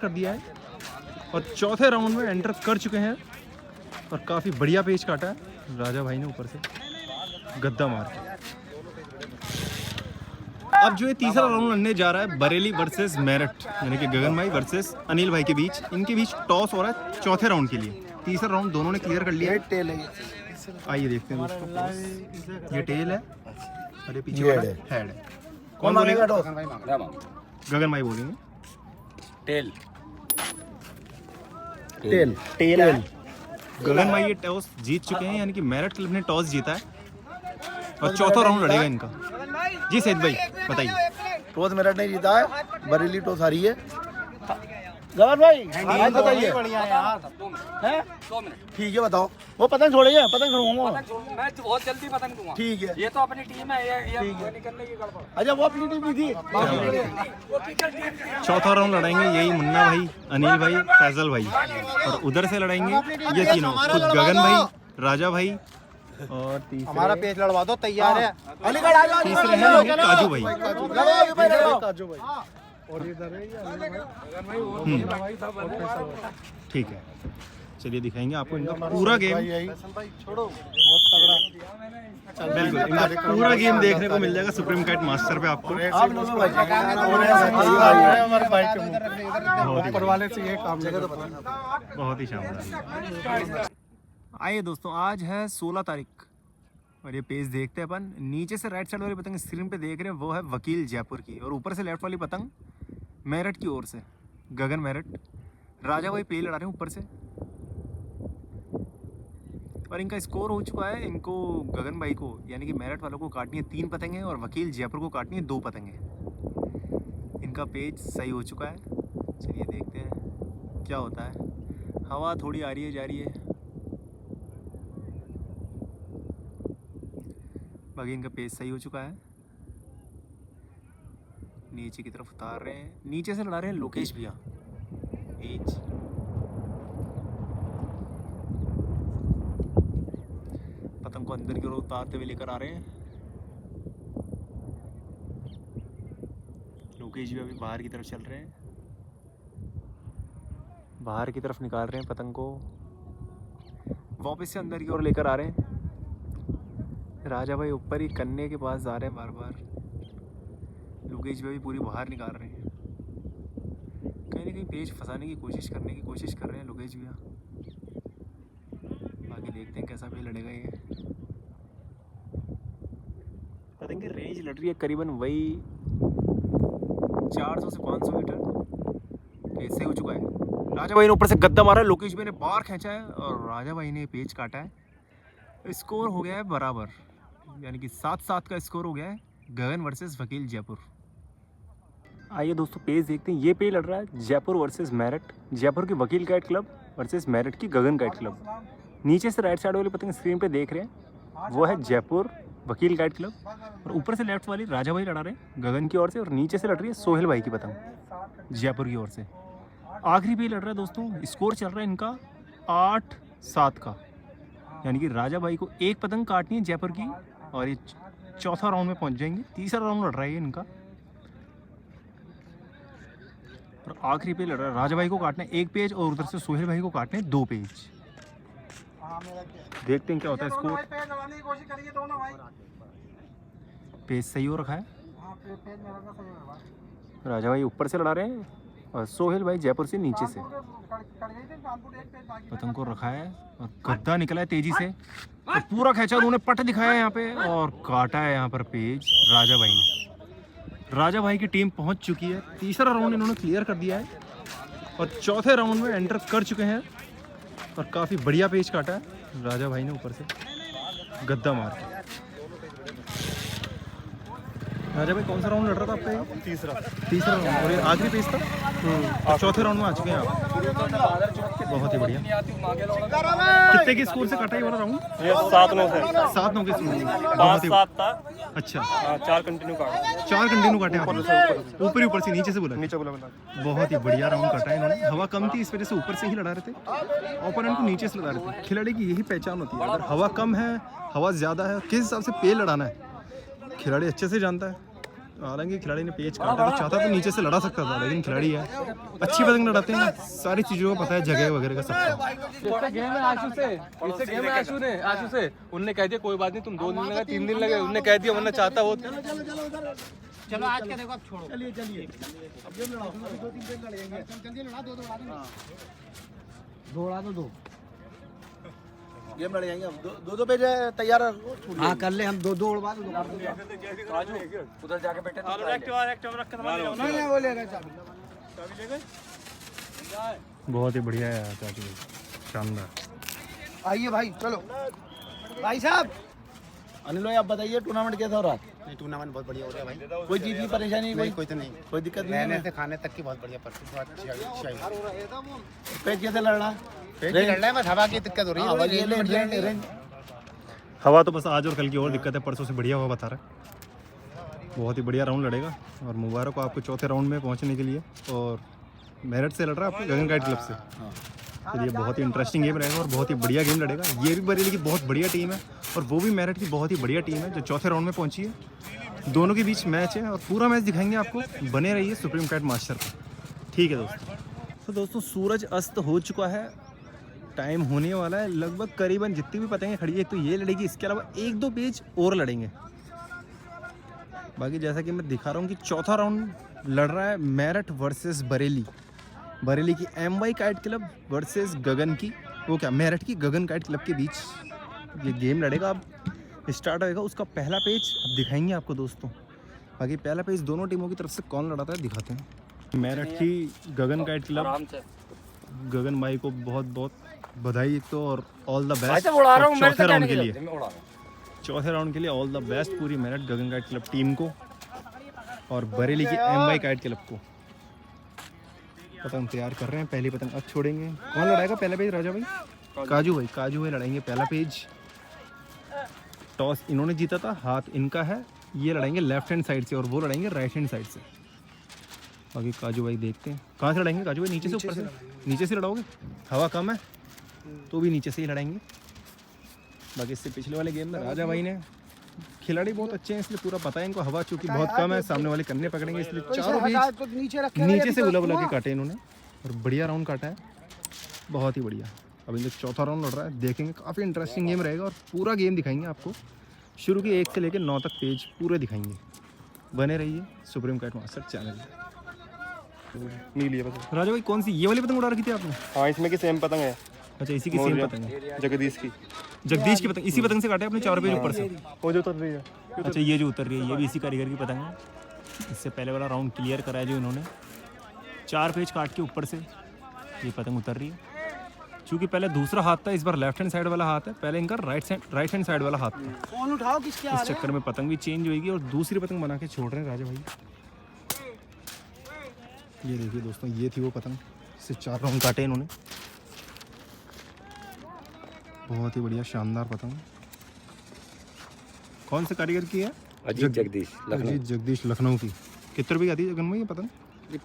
कर दिया है और चौथे राउंड में एंटर कर चुके हैं और काफ़ी बढ़िया पेच काटा है राजा भाई ने ऊपर से गद्दा मार के। अब जो ये तीसरा राउंड लड़ने जा रहा है बरेली वर्सेस मेरठ, यानी कि गगन भाई वर्सेस अनिल भाई के बीच। इनके बीच टॉस हो रहा है चौथे राउंड के लिए। तीसरा राउंड दोनों ने क्लियर कर लिया है। टेल है, आइए देखते हैं दोस्तों। ये टेल है और ये पीछे वाला हेड है। कौन बोलेगा? गगन भाई बोलेंगे। टेल टेल टेल है। गगन भाई ये टॉस जीत चुके हैं, यानी कि मेरठ क्लब ने टॉस जीता है और चौथा राउंड लड़ेगा इनका। जी सैद भाई बताइए। टॉस मेरठ ने जीता है, बरेली टॉस हारी है। गगन भाई बताइए। ठीक है बताओ। वो पतंग छोड़िए, पतंग छोड़ूंगा मैं बहुत जल्दी पतंग दूंगा। ठीक है। ये तो अपनी टीम है, ये निकलने की गड़बड़। अच्छा वो अपनी टीम भी थी। चौथा राउंड लड़ाएंगे यही मुन्ना भाई, अनिल भाई, फैजल भाई, और उधर से लड़ाएंगे ये तीनों, खुद गगन भाई, राजा भाई और हमारा पेज लड़वा दो, तैयार है। अलीगढ़ आ जाओ। तीसरे हैं काजू भाई। काजू भाई और इधर है ठीक है, चलिए दिखाएंगे आपको इनका पूरा गेम। छोड़ो बहुत तगड़ा। बिल्कुल इनका पूरा गेम देखने को मिल जाएगा सुप्रीम कैट मास्टर पे आपको। आप लोगों भाई हमारे भाई के ऊपर वाले से ये काम जगह तो पता। बहुत ही शानदार। आइए दोस्तों, आज है 16 तारीख और ये पेज देखते हैं अपन। नीचे से राइट साइड वाली पतंग स्क्रीन पे देख रहे हैं वो है वकील जयपुर की, और ऊपर से लेफ्ट वाली पतंग मेरठ की ओर से गगन मेरठ। राजा भाई पे लड़ा रहे हैं ऊपर से और इनका स्कोर हो चुका है। इनको गगन भाई को यानी कि मेरठ वालों को काटनी है 3 पतंगें और वकील जयपुर को काटनी है 2 पतंगें। इनका पेज सही हो चुका है। चलिए देखते हैं क्या होता है। हवा थोड़ी आ रही है जा रही है, बाकी इनका पेज सही हो चुका है। नीचे की तरफ उतार रहे हैं, नीचे से लड़ा रहे हैं लोकेश भैया। पेज पतंग को अंदर की ओर उतारते हुए लेकर आ रहे हैं। लोकेश भैया अभी बाहर की तरफ चल रहे हैं, बाहर की तरफ निकाल रहे हैं पतंग को, वापस से अंदर की ओर लेकर आ रहे हैं। राजा भाई ऊपर ही कन्ने के पास जा रहे हैं बार बार। लोकेश भाई पूरी बाहर निकाल रहे हैं, कहीं ना कहीं पेज फंसाने की कोशिश कर रहे हैं लोकेश भैया। आगे देखते हैं कैसा भी लड़ेगा ये। पतंग की रेंज लड़ रही है करीबन वही 400 से 500 मीटर। ऐसे हो चुका है। राजा भाई ने ऊपर से गद्दा मारा है, लोकेश भाई ने बाहर खींचा है और राजा भाई ने पेज काटा है। स्कोर हो गया है बराबर, यानी कि 7-7 का स्कोर हो गया है गगन वर्सेस वकील जयपुर। आइए दोस्तों पेज देखते हैं। ये पेज लड़ रहा है जयपुर वर्सेस मेरठ, जयपुर की वकील काइट क्लब वर्सेस मेरठ की गगन काइट क्लब। नीचे से राइट साइड वाली पतंग स्क्रीन पे देख रहे हैं वो है जयपुर वकील काइट क्लब, और ऊपर से लेफ्ट वाली राजा भाई लड़ा रहे हैं गगन की ओर से, और नीचे से लड़ रही है सोहेल भाई की पतंग जयपुर की ओर से। आखिरी पेज लड़ रहा है दोस्तों, स्कोर चल रहा है इनका 8-7 का, यानी कि राजा भाई को 1 पतंग काटनी है जयपुर की और ये चौथा राउंड में पहुंच जाएंगे। तीसरा राउंड लड़ रहा है इनका और आखिरी पेज लड़ रहा है राजा भाई को काटना है 1 पेज और उधर से सोहेल भाई को काटने 2 पेज। देखते हैं क्या होता है स्कोर। पेज सही हो रखा है, राजा भाई ऊपर से लड़ा रहे हैं और सोहेल भाई जयपुर से नीचे से पतंग को रखा है और गद्दा निकला है तेजी से और पूरा खींचा। उन्होंने पट दिखाया है यहाँ पे और काटा है यहाँ पर पेज राजा भाई ने। राजा भाई की टीम पहुँच चुकी है, तीसरा राउंड इन्होंने क्लियर कर दिया है और चौथे राउंड में एंटर कर चुके हैं और काफ़ी बढ़िया पेज काटा है राजा भाई ने ऊपर से गद्दा मार के। राजा भाई कौन सा राउंड लड़ रहा था आपका? तीसरा राउंड, और ये आखिरी पेज था और चौथे राउंड में आ चुके हैं आप। बहुत ही बढ़िया। कितने के स्कोर से कटा ये वाला राउंड? 7-9 से 7-9 के स्कोर। 5-7 था। अच्छा 4 कंटिन्यू काटे। 4 कंटिन्यू काटे आपने? ऊपर से नीचे से बोला? नीचे बोला। बहुत ही बढ़िया राउंड काटा है इन्होंने। हवा कम थी इस वजह से ऊपर से ही लड़ा रहे थे, ओपोनेंट को नीचे से लड़ा रहे थे। खिलाड़ी की यही पहचान होती है, अगर हवा कम है, हवा ज़्यादा है, किस हिसाब से पे लड़ाना है खिलाड़ी अच्छे से जानता है। हालांकि खिलाड़ी ने पेच काटा तो चाहता तो नीचे से लड़ा सकता था, लेकिन खिलाड़ी है अच्छी पतंग लड़ाते हैं, सारी चीज़ों को पता है, जगह वगैरह का सबका। इससे गेम है आशु से, इससे गेम है आशु से उनने कह दिया कोई बात नहीं, तुम 2 दिन लगे 3 दिन लगे, उनने कह दिया, वरना चाहता वो। चलो आज का देखो अब छोड़ो। चलिए अब गेम लड़ाओ, 2-3 पेज लड़ेंगे। जल्दी लड़ा दो दौड़ा दो गेम लड़ जाएंगे अब। 2-2 पेज तैयार। हाँ कर ले, हम 2-2 उड़वा दो। उधर जाके बैठे नहीं वो लेगा चाबी। बहुत ही बढ़िया है चाचू, शानदार। आइए भाई, चलो भाई साहब। अनिल भाई आप बताइए टूर्नामेंट कैसा हो रहा है? नहीं, टूर्नामेंट बहुत बढ़िया हो रहा है भाई। कोई चीज़ की परेशानी? नहीं, कोई तो नहीं, कोई दिक्कत नहीं रहने है? से खाने तक की बहुत बढ़िया परफेक्ट। पेज कैसे लड़ रहा? लड़ रहा है, बस हवा की दिक्कत हो रही हवा की है। रेंज हवा तो बस आज और कल की और दिक्कत है, परसों से बढ़िया हवा बता रहा है। बहुत ही बढ़िया राउंड लड़ेगा और मुबारक हो आपको चौथे राउंड में पहुंचने के लिए। और मेरठ से लड़ रहा है आपको गगन काइट क्लब से, चलिए बहुत ही इंटरेस्टिंग गेम रहेगा और बहुत ही बढ़िया गेम लड़ेगा। ये भी बरेली की बहुत बढ़िया टीम है और वो भी मेरठ की बहुत ही बढ़िया टीम है जो चौथे राउंड में पहुंची है। दोनों के बीच मैच है और पूरा मैच दिखाएंगे आपको, बने रहिए सुप्रीम काइट मास्टर पर। ठीक है दोस्तों। तो दोस्तों सूरज अस्त हो चुका है, टाइम होने वाला है लगभग, करीबन जितनी भी पतंगें खड़ी है तो ये लड़ेगी, इसके अलावा 1-2 पेज और लड़ेंगे। बाकी जैसा कि मैं दिखा रहा हूँ कि चौथा राउंड लड़ रहा है मेरठ वर्सेस बरेली, बरेली की MY काइट क्लब वर्सेस गगन की, वो क्या मेरठ की गगन काइट क्लब के बीच ये गेम लड़ेगा। अब स्टार्ट होएगा उसका पहला पेज, अब दिखाएंगे आपको दोस्तों। बाकी पहला पेज दोनों टीमों की तरफ से कौन लड़ाता है दिखाते हैं। मेरठ की गगन काइट क्लब, गगन भाई को बहुत बहुत बधाई तो और ऑल द बेस्ट चौथे राउंड के लिए, चौथे राउंड के लिए ऑल द बेस्ट पूरी मेरठ गगन काइट क्लब टीम को और बरेली की MY काइट क्लब को। पतंग तैयार कर रहे हैं, पहली पतंग अब छोड़ेंगे। कौन लड़ाएगा पहला पेज? राजा भाई, काजू भाई लड़ाएंगे पहला पेज। टॉस इन्होंने जीता था, हाथ इनका है, ये लड़ाएंगे लेफ्ट हैंड साइड से और वो लड़ाएंगे राइट हैंड साइड से। बाकी काजू भाई देखते हैं कहाँ से लड़ाएंगे। काजू भाई नीचे से ऊपर से? नीचे से लड़ाओगे, हवा कम है तो भी नीचे से ही लड़ाएंगे। बाकी इससे पिछले वाले गेम में राजा भाई ने, खिलाड़ी बहुत अच्छे हैं इसलिए पूरा पता है इनको, हवा चूंकि बहुत कम है, सामने वाले कन्ने पकड़ेंगे इसलिए चारों पेज नीचे से बुला बुला के काटे इन्होंने और बढ़िया राउंड काटा है, बहुत ही बढ़िया। अब इनका चौथा राउंड लड़ रहा है, देखेंगे काफ़ी इंटरेस्टिंग गेम रहेगा और पूरा गेम दिखाएंगे आपको, शुरू के 1 से लेकर 9 तक पेज पूरे दिखाएंगे। बने रहिए सुप्रीम काइट मास्टर चैनल। नीली है बस। राजा भाई कौन सी ये वाली पतंग उड़ा रखी थी आपने? हाँ, इसमें की सेम पतंग है। अच्छा इसी की सेम पतंग है, जगदीश की। जगदीश की पतंग, इसी पतंग से काटे आपने 4 पेज ऊपर से? वो जो उतर रही है। अच्छा ये जो उतर रही है ये भी इसी कारीगर की पतंग है। इससे पहले वाला राउंड क्लियर कराया जो इन्होंने, 4 पेज काट के ऊपर से ये पतंग उतर रही है। चूँकि पहले दूसरा हाथ था, इस बार लेफ्ट हैंड साइड वाला हाथ है, पहले इनका राइट हैंड साइड वाला हाथ था। फोन उठाओ, किसके इस चक्कर में पतंग भी चेंज होगी और दूसरी पतंग बना के छोड़ रहे हैं राजा भाई। ये देखिए दोस्तों, ये थी वो पतंग, इससे 4 राउंड काटे इन्होंने। बहुत ही बढ़िया शानदार पतंग। कौन से कारीगर की है? अजीत जगदीश अजीत जगदीश लखनऊ की। कितने रुपए की आती है जगन में ये पतंग?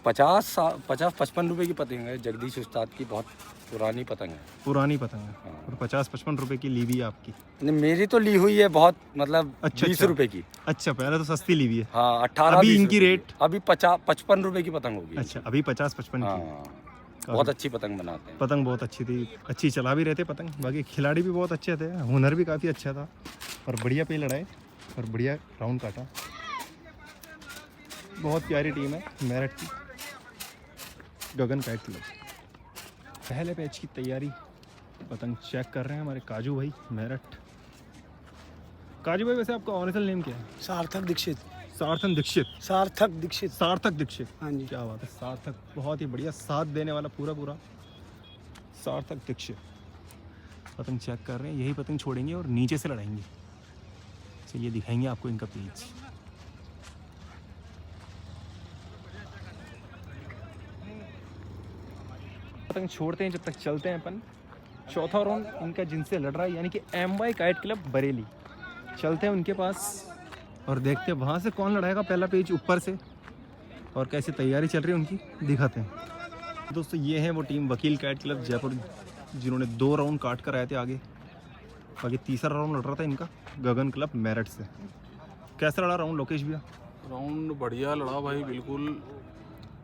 50-55 रुपए की पतंग है, जगदीश उस्ताद की बहुत पुरानी पतंग है। पुरानी पतंग है और 50-55 रुपए की ली हुई है आपकी? नहीं, मेरी तो ली हुई है बहुत, मतलब 20 रुपए की। अच्छा पहले तो सस्ती ली हुई है। हाँ 18। अभी इनकी रेट अभी 50-55 रुपए की पतंग होगी। अच्छा अभी 50-55 हाँ, की। बहुत अच्छी पतंग बनाते हैं। पतंग बहुत अच्छी थी, अच्छी चला भी रहे थे पतंग। बाकी खिलाड़ी भी बहुत अच्छे थे, हुनर भी काफ़ी अच्छा था और बढ़िया पे लड़ाए और बढ़िया राउंड काटा। बहुत प्यारी टीम है मेरठ की गगन काइट क्लब। पहले पैच की तैयारी, पतंग चेक कर रहे हैं हमारे काजू भाई मेरठ। काजू भाई वैसे आपका ऑनरेबल नेम क्या है? सार्थक दीक्षित। सार्थक दीक्षित। सार्थक दीक्षित। सार्थक दीक्षित, हाँ जी। क्या बात है, सार्थक बहुत ही बढ़िया, साथ देने वाला पूरा सार्थक दीक्षित। पतंग चेक कर रहे हैं, यही पतंग छोड़ेंगे और नीचे से लड़ाएंगे। चलिए दिखाएंगे आपको इनका पेज। पतंग छोड़ते हैं जब तक चलते हैं अपन। चौथा राउंड इनका जिनसे लड़ रहा है यानी कि MY काइट क्लब बरेली। चलते हैं उनके पास और देखते हैं वहाँ से कौन लड़ाएगा पहला पेज ऊपर से और कैसे तैयारी चल रही है उनकी, दिखाते हैं। दोस्तों ये है वो टीम वकील काइट क्लब जयपुर, जिन्होंने 2 राउंड काट कर आए थे आगे। बाकी तीसरा राउंड लड़ रहा था इनका गगन क्लब मेरठ से। कैसा लड़ा राउंड लोकेश भैया? राउंड बढ़िया लड़ा भाई बिल्कुल,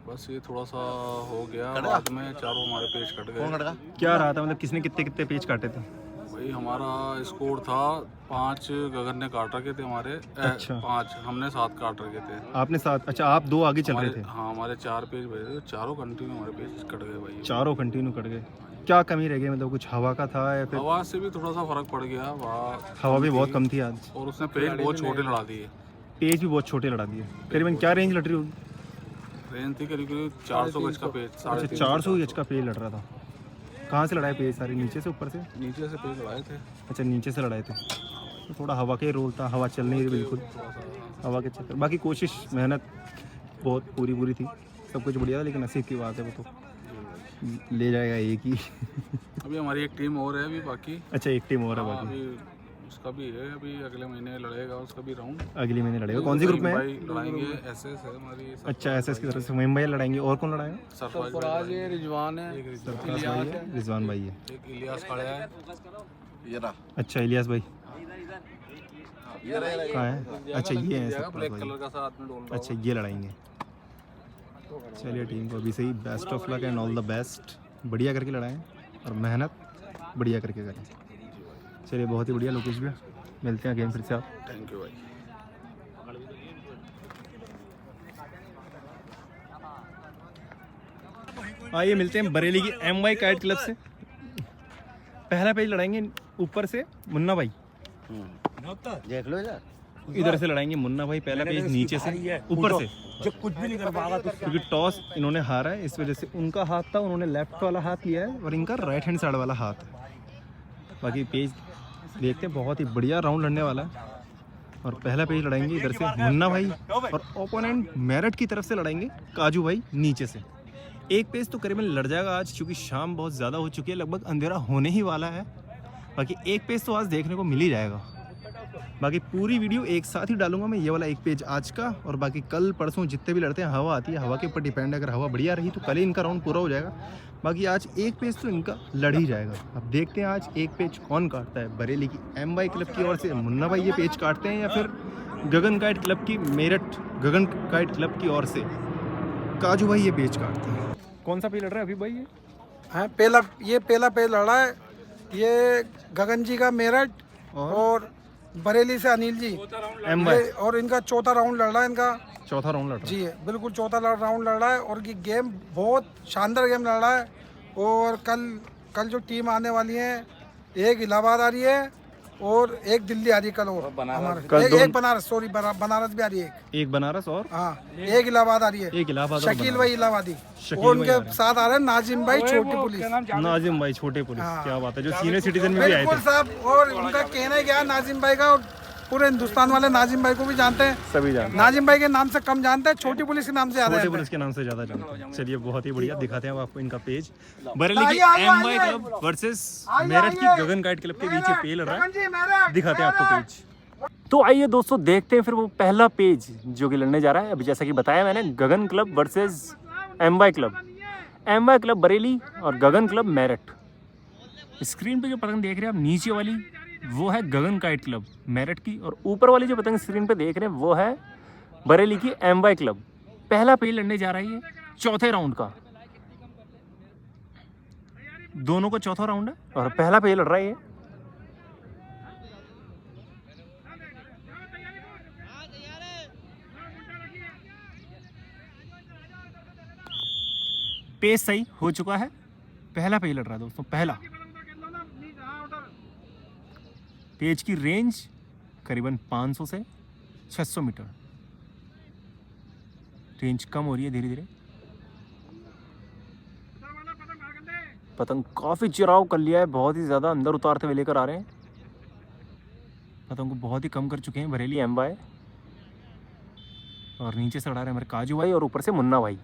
बस ये थोड़ा सा हो गया बाद में, चारों हमारे पेच कट गए। क्या रहा था, मतलब किसने कितने कितने पेज काटे थे? भाई हमारा स्कोर था 5, गगन ने काट रखे थे हमारे। अच्छा। 5, हमने 7 काट रखे थे। आपने 7, अच्छा आप 2 आगे चल रहे थे। हाँ हमारे 4 पेज बचे थे, चारों कंटिन्यू हमारे पेज कट गए भाई। चारों कंटिन्यू कट गए। क्या कमी रह गई, मतलब कुछ हवा का था या फिर? हवा से भी थोड़ा सा फर्क पड़ गया, हवा भी बहुत कम थी आज, और उसने पेज बहुत छोटे लड़ा दिए। पेज भी बहुत छोटे लड़ा दिए। करीबन क्या रेंज लड़ रही होगी? रेंज थी करीब 400 गज का पेज। अच्छा 400 गज का पेज लड़ रहा था। कहाँ से लड़ाए पेज सारे, नीचे से ऊपर से? नीचे से पेज लड़ाए थे। अच्छा नीचे से लड़ाए थे, तो थोड़ा हवा का ही रोल था, हवा चल नहीं रही बिल्कुल, हवा के चक्कर। बाकी कोशिश मेहनत बहुत पूरी थी, सब कुछ बढ़िया था, लेकिन नसीब की बात है, वो तो ले जाएगा एक ही। अभी हमारी एक टीम और है अभी बाकी। अच्छा एक टीम और है हाँ, बाकी, अभी उसका भी है, अभी अगले महीने लड़ेगा उसका भी राउंड। अगले महीने लड़ेगा। कौन सी ग्रुप में है? लड़ाएंगे एसएस है हमारी। अच्छा एसएस की तरफ से मुंबई लड़ाएंगे। और कौन लड़ाएगा? सरफराज है, रिजवान है, रिजवान भाई है, एक इलियास खड़ा है। अच्छा इलियास भाई कहाँ है? अच्छा ये है सरफराज ब्लैक भाई। कलर का साथ में डोल रहा अच्छा ये लड़ाएंगे। चलिए टीम को अभी सही best of luck and all the best, बढ़िया करके लड़ाएं और मेहनत बढ़िया करके करें। चलिए बहुत ही बढ़िया लोकेश भैया, मिलते हैं गेम फिर से आप। थैंक यू भाई। आइए मिलते हैं बरेली की MY काइट क्लब से। पहला पेज लड़ाएंगे ऊपर से मुन्ना भाई, देख लो यार, इधर से लड़ाएंगे मुन्ना भाई। पहला पेज नीचे से ऊपर से, जब कुछ भी नहीं कर पाएगा तो क्योंकि टॉस इन्होंने हारा है, इस वजह से उनका हाथ था, उन्होंने लेफ्ट वाला हाथ लिया है और इनका राइट हैंड साइड वाला हाथ है। बाकी पेज देखते हैं, बहुत ही बढ़िया राउंड लड़ने वाला है। और पहला पेज लड़ाएंगे इधर से मुन्ना भाई, और ओपोनेंट मेरठ की तरफ से लड़ाएंगे काजू भाई नीचे से। एक पेज तो करीबन लड़ जाएगा आज, क्योंकि शाम बहुत ज़्यादा हो चुकी है, लगभग अंधेरा होने ही वाला है। बाकी एक पेज तो आज देखने को मिल ही जाएगा। बाकी पूरी वीडियो एक साथ ही डालूंगा मैं, ये वाला एक पेज आज का, और बाकी कल परसों जितने भी लड़ते हैं, हवा आती है, हवा के ऊपर डिपेंड है। अगर हवा बढ़िया रही तो कल ही इनका राउंड पूरा हो जाएगा। बाकी आज एक पेज तो इनका लड़ ही जाएगा। अब देखते हैं आज एक पेज कौन काटता है। बरेली की MY क्लब की ओर से मुन्ना भाई ये पेज काटते हैं, या फिर गगन काइट क्लब की मेरठ गगन काइट क्लब की ओर से काजू भाई ये पेज काटते हैं। कौन सा पेज लड़ रहा है अभी भाई? ये हाँ पहला पेज लड़ा है, ये गगन जी का मेरठ और बरेली से अनिल जी MY, और इनका चौथा राउंड लड़ रहा है, इनका चौथा राउंड लड़ रहा जी है, बिल्कुल चौथा राउंड लड़ रहा है। और ये गेम बहुत शानदार गेम लड़ रहा है। और कल जो टीम आने वाली है, एक इलाहाबाद आ रही है और एक दिल्ली आ रही है कल, और हमारे एक बनारस, सॉरी बनारस भी आ रही है, एक बनारस और हाँ एक इलाहाबाद आ रही है, एक इलाहाबाद और शकील भाई इलाहाबादी, शकील और भाई आ उनके साथ आ रहे हैं नाजिम भाई छोटी पुलिस, नाजिम भाई छोटे पुलिस। हाँ। क्या बात है, जो सीनियर सिटीजन में भी आए बिल्कुल थे साहब। और उनका कहना है क्या, नाजिम भाई का, और पूरे हिंदुस्तान वाले नाजिम भाई को भी जानते हैं, सभी जानते नाजिम भाई के नाम से कम जानते हैं, छोटी पुलिस के नाम से ज्यादा छोटे जानते पुलिस हैं। के नाम से ज्यादा जानते हैं। चलिए बहुत ही बढ़िया, दिखाते हैं आपको इनका पेज। बरेली की आइए, MY आइए। क्लब वर्सेस मेरठ की गगन काइट क्लब के बीच ये पेज लड़ रहा है। जी, मेरठ, दिखाते हैं आपको मेरठ। पेज। तो आइए दोस्तों देखते हैं फिर वो पहला पेज जो कि लड़ने जा रहा है। अभी जैसा कि बताया मैंने, Gagan club versus MY club, MY club Bareilly और गगन क्लब मेरठ। स्क्रीन पे जो पतंग देख रहे हैं आप नीचे वाली, वो है गगन काइट क्लब मेरठ की, और ऊपर वाली जो पतंग स्क्रीन पे देख रहे हैं वो है बरेली की MY क्लब। पहला पेज लड़ने जा रही है चौथे राउंड का, दोनों को चौथा राउंड है और पहला पेज लड़ रहा है ये। पेज सही हो चुका है, पहला पेज लड़ रहा है दोस्तों। पहला पेज की रेंज करीबन 500 से 600 मीटर, रेंज कम हो रही है धीरे धीरे। पतंग काफ़ी चिराव कर लिया है, बहुत ही ज़्यादा अंदर उतारते हुए लेकर आ रहे हैं। पतंग को बहुत ही कम कर चुके हैं बरेली MY, और नीचे से लड़ा रहे हैं हमारे काजू भाई और ऊपर से मुन्ना भाई।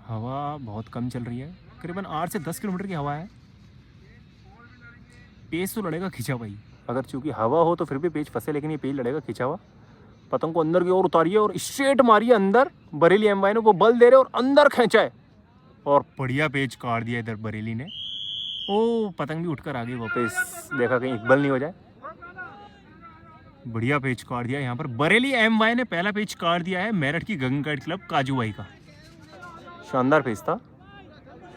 हवा बहुत कम चल रही है, करीबन 8 से 10 किलोमीटर की हवा है। पेज तो लड़ेगा खिंचा भाई, अगर चूंकि हवा हो तो फिर भी पेज फंसे, लेकिन ये पेज लड़ेगा खिंचा हुआ। पतंग को अंदर की ओर उतारिए और स्ट्रेट मारिए अंदर। बरेली MY ने वो बल दे रहे और अंदर खींचा है, और बढ़िया पेज काट दिया इधर बरेली ने। ओ पतंग भी उठकर आ गई वापस, देखा कहीं इकबल नहीं हो जाए। बढ़िया पेच काट दिया यहाँ पर। बरेली MY ने पहला पेच काट दिया है मेरठ की गगन काइट क्लब काजू भाई का। शानदार पेच था,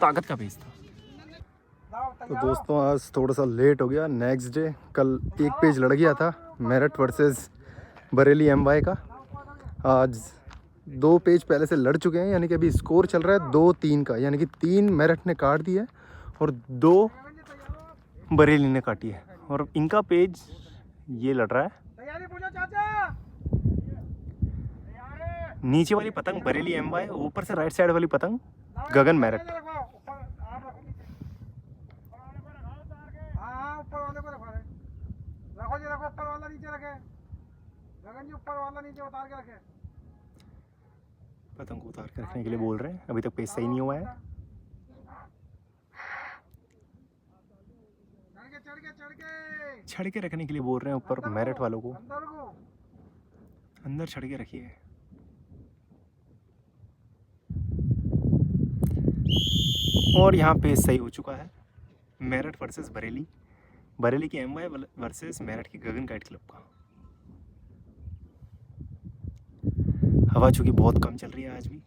ताकत का पेच था। तो दोस्तों आज थोड़ा सा लेट हो गया। नेक्स्ट डे कल एक पेज लड़ गया था मेरठ वर्सेस बरेली MY का। आज 2 पेज पहले से लड़ चुके हैं, यानी कि अभी स्कोर चल रहा है 2-3 का, यानी कि 3 मेरठ ने काट दी है और 2 बरेली ने काटी है। और इनका पेज ये लड़ रहा है। नीचे वाली पतंग बरेली MY, ऊपर से राइट साइड वाली पतंग गगन मेरठ। पतंग को उतार के रखने के लिए बोल रहे हैं, अभी तक पेज सही नहीं हुआ है। छड़ के रखने के लिए बोल रहे हैं ऊपर मेरठ वालों को, अंदर छड़ के रखिए। और यहाँ पेज सही हो चुका है मेरठ वर्सेस बरेली, बरेली की MY वर्सेस मेरठ की गगन काइट क्लब का। हवा चूँकि बहुत कम चल रही है आज भी,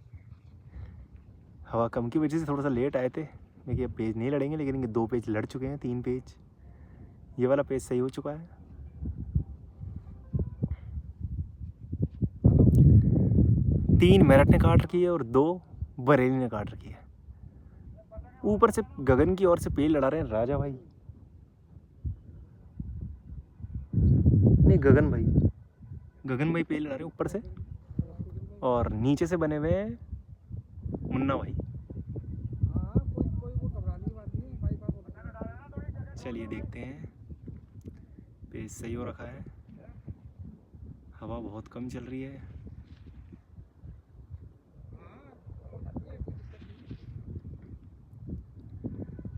हवा कम की वजह से थोड़ा सा लेट आए थे। देखिए अब पेज नहीं लड़ेंगे, लेकिन इनके 2 पेज लड़ चुके हैं, 3 पेज। ये वाला पेज सही हो चुका है। तीन मेरठ ने काट रखी है और 2 बरेली ने काट रखी है। ऊपर से गगन की ओर से पेज लड़ा रहे हैं राजा भाई, नहीं गगन भाई पेज लड़ा रहे हैं ऊपर से, और नीचे से बने हुए हैं मुन्ना भाई। चलिए देखते हैं, पेज सही हो रखा है, हवा बहुत कम चल रही है।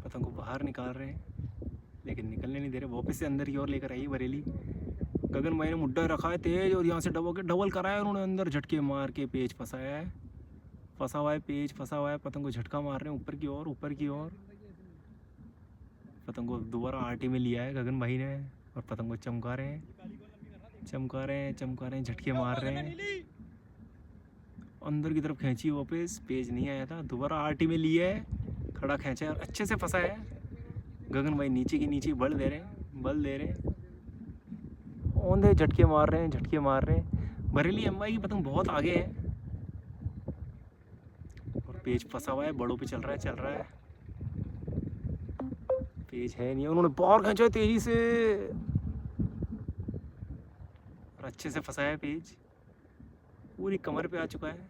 पतंग को बाहर निकाल रहे हैं लेकिन निकलने नहीं दे रहे, वापस से अंदर की ओर लेकर आई बरेली। गगन भाई ने मुड्ढा रखा है तेज और यहाँ से डबल कराया, उन्होंने अंदर झटके मार के पेज फंसाया है, फंसा हुआ है पेज, फंसा हुआ है। पतंग को झटका मार रहे हैं ऊपर की ओर। पतंग को दोबारा आटे में लिया है गगन भाई ने और पतंग को चमका रहे हैं, झटके मार रहे हैं। अंदर की तरफ खींची वापस, पेज नहीं आया था, दोबारा आटे में लिया है, खड़ा खींचा है और अच्छे से फंसा है। गगन भाई नीचे की नीचे बल दे रहे हैं, औंधे झटके मार रहे हैं। बरेली MY की पतंग बहुत आगे है और पेज फंसा हुआ है, बड़ों पे चल रहा है। पेज है नहीं, उन्होंने बाहर खींचा है तेजी से और अच्छे से फंसाया है पेज, पूरी कमर पे आ चुका है।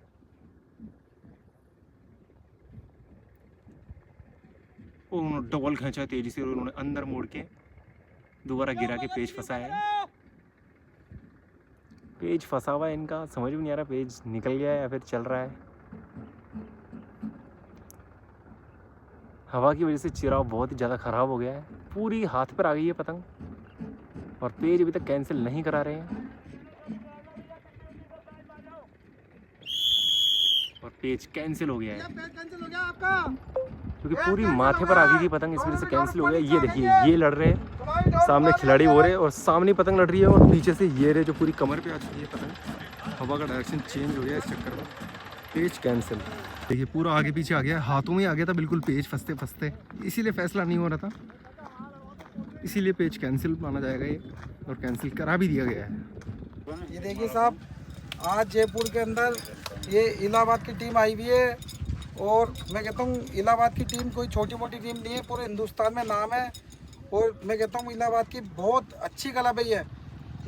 और उन्होंने डबल खींचा है तेजी से और उन्होंने अंदर मोड़ के दोबारा गिरा के पेज फंसाया है। पेज फंसा हुआ है इनका, समझ में नहीं आ रहा पेज निकल गया है या फिर चल रहा है। हवा की वजह से चिराव बहुत ही ज़्यादा ख़राब हो गया है, पूरी हाथ पर आ गई है पतंग और पेज अभी तक कैंसिल नहीं करा रहे हैं। और पेज कैंसिल हो गया है क्योंकि पूरी माथे पर आ गई थी पतंग, इस वजह से कैंसिल हो गया। ये देखिए, ये लड़ रहे हैं, सामने खिलाड़ी हो रहे हैं और सामने पतंग लड़ रही है और पीछे से ये रहे जो पूरी कमर पे आ चुकी है पतंग। हवा का डायरेक्शन चेंज हो गया इस चक्कर में, पेज कैंसिल। देखिए पूरा आगे पीछे आ गया, हाथों में आ गया था बिल्कुल पेज फंसते, इसीलिए फैसला नहीं हो रहा था, इसीलिए पेज कैंसिल माना जाएगा ये, और कैंसिल करा भी दिया गया है। ये देखिए साहब, आज जयपुर के अंदर ये इलाहाबाद की टीम आई हुई है और मैं कहता हूँ इलाहाबाद की टीम कोई छोटी मोटी टीम नहीं है, पूरे हिंदुस्तान में नाम है। और मैं कहता हूँ इलाहाबाद की बहुत अच्छी कलाबाजी है,